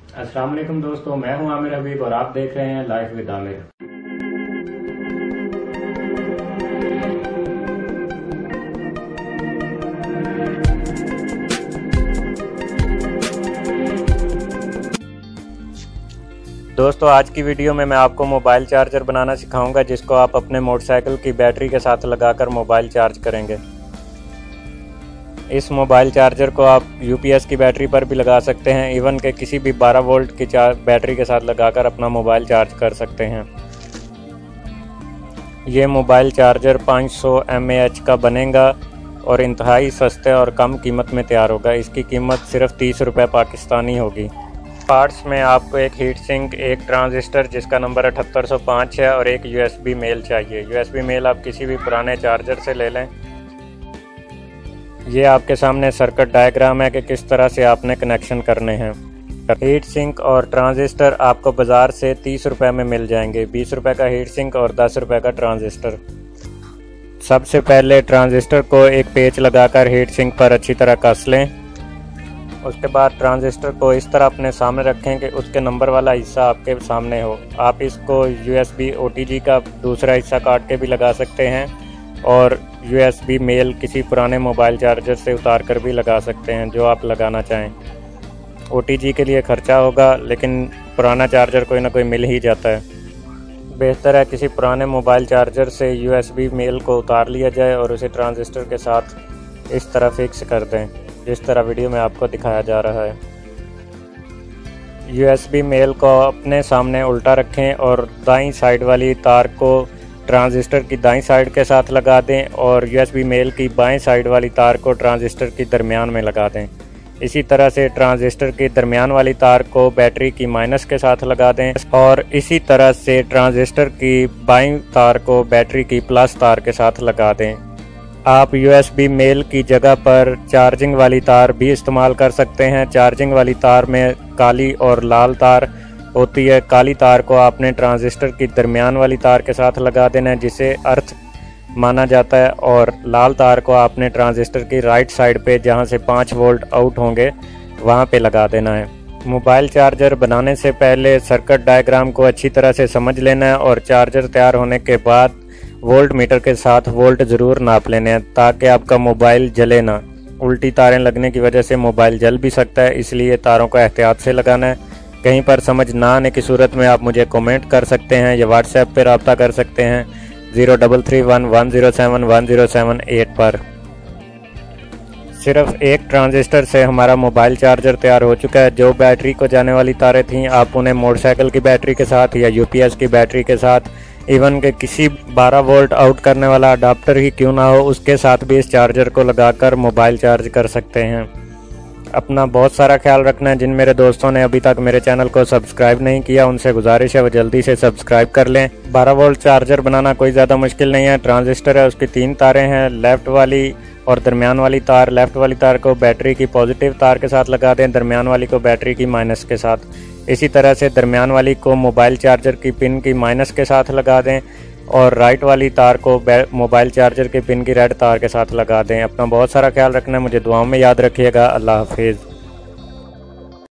अस्सलाम वालेकुम दोस्तों, मैं हूं आमिर हबीब और आप देख रहे हैं लाइफ विद आमिर। दोस्तों, आज की वीडियो में मैं आपको मोबाइल चार्जर बनाना सिखाऊंगा जिसको आप अपने मोटरसाइकिल की बैटरी के साथ लगाकर मोबाइल चार्ज करेंगे। इस मोबाइल चार्जर को आप यूपीएस की बैटरी पर भी लगा सकते हैं, इवन के किसी भी 12 वोल्ट की बैटरी के साथ लगाकर अपना मोबाइल चार्ज कर सकते हैं। ये मोबाइल चार्जर 500 mAh का बनेगा और इंतहाई सस्ते और कम कीमत में तैयार होगा। इसकी कीमत सिर्फ 30 रुपये पाकिस्तानी होगी। पार्ट्स में आपको एक हीट सिंक, एक ट्रांजिस्टर जिसका नंबर 7805 है और एक USB मेल चाहिए। USB मेल आप किसी भी पुराने चार्जर से ले लें। ये आपके सामने सर्किट डायग्राम है कि किस तरह से आपने कनेक्शन करने हैं। हीट सिंक और ट्रांजिस्टर आपको बाज़ार से 30 रुपये में मिल जाएंगे। 20 रुपये का हीट सिंक और 10 रुपये का ट्रांजिस्टर। सबसे पहले ट्रांजिस्टर को एक पेच लगाकर हीट सिंक पर अच्छी तरह कस लें। उसके बाद ट्रांजिस्टर को इस तरह अपने सामने रखें कि उसके नंबर वाला हिस्सा आपके सामने हो। आप इसको USB OTG का दूसरा हिस्सा काट के भी लगा सकते हैं और USB मेल किसी पुराने मोबाइल चार्जर से उतार कर भी लगा सकते हैं, जो आप लगाना चाहें। OTG के लिए ख़र्चा होगा, लेकिन पुराना चार्जर कोई ना कोई मिल ही जाता है। बेहतर है किसी पुराने मोबाइल चार्जर से USB मेल को उतार लिया जाए और उसे ट्रांजिस्टर के साथ इस तरह फिक्स कर दें, जिस तरह वीडियो में आपको दिखाया जा रहा है। USB मेल को अपने सामने उल्टा रखें और दाईं साइड वाली तार को ट्रांजिस्टर की दाईं साइड के साथ लगा दें और USB मेल की बाएं साइड वाली तार को ट्रांजिस्टर की दरमियान में लगा दें। इसी तरह से ट्रांजिस्टर की दरमियान वाली तार को बैटरी की माइनस के साथ लगा दें और इसी तरह से ट्रांजिस्टर की बाईं तार को बैटरी की प्लस तार के साथ लगा दें। आप USB मेल की जगह पर चार्जिंग वाली तार भी इस्तेमाल कर सकते हैं। चार्जिंग वाली तार में काली और लाल तार होती है। काली तार को आपने ट्रांजिस्टर की दरमियान वाली तार के साथ लगा देना है, जिसे अर्थ माना जाता है, और लाल तार को आपने ट्रांजिस्टर की राइट साइड पे जहां से 5 वोल्ट आउट होंगे वहां पे लगा देना है। मोबाइल चार्जर बनाने से पहले सर्किट डायग्राम को अच्छी तरह से समझ लेना है और चार्जर तैयार होने के बाद वोल्ट मीटर के साथ वोल्ट ज़रूर नाप लेने हैं ताकि आपका मोबाइल जले ना। उल्टी तारें लगने की वजह से मोबाइल जल भी सकता है, इसलिए तारों को एहतियात से लगाना है। कहीं पर समझ ना आने की सूरत में आप मुझे कमेंट कर सकते हैं या व्हाट्सएप पर रब्ता कर सकते हैं 0331107107 पर। सिर्फ एक ट्रांजिस्टर से हमारा मोबाइल चार्जर तैयार हो चुका है। जो बैटरी को जाने वाली तारें थीं, आप उन्हें मोटरसाइकिल की बैटरी के साथ या UPS की बैटरी के साथ, इवन के किसी 12 वोल्ट आउट करने वाला अडाप्टर ही क्यों ना हो, उसके साथ भी इस चार्जर को लगाकर मोबाइल चार्ज कर सकते हैं। अपना बहुत सारा ख्याल रखना है। जिन मेरे दोस्तों ने अभी तक मेरे चैनल को सब्सक्राइब नहीं किया, उनसे गुजारिश है वो जल्दी से सब्सक्राइब कर लें। 12 वोल्ट चार्जर बनाना कोई ज़्यादा मुश्किल नहीं है। ट्रांजिस्टर है, उसकी 3 तारें हैं, लेफ़्ट वाली और दरमियान वाली तार। लेफ़्ट वाली तार को बैटरी की पॉजिटिव तार के साथ लगा दें, दरमियान वाली को बैटरी की माइनस के साथ। इसी तरह से दरमियान वाली को मोबाइल चार्जर की पिन की माइनस के साथ लगा दें और राइट वाली तार को मोबाइल चार्जर के पिन की रेड तार के साथ लगा दें। अपना बहुत सारा ख्याल रखना है। मुझे दुआओं में याद रखिएगा। अल्लाह हाफिज़।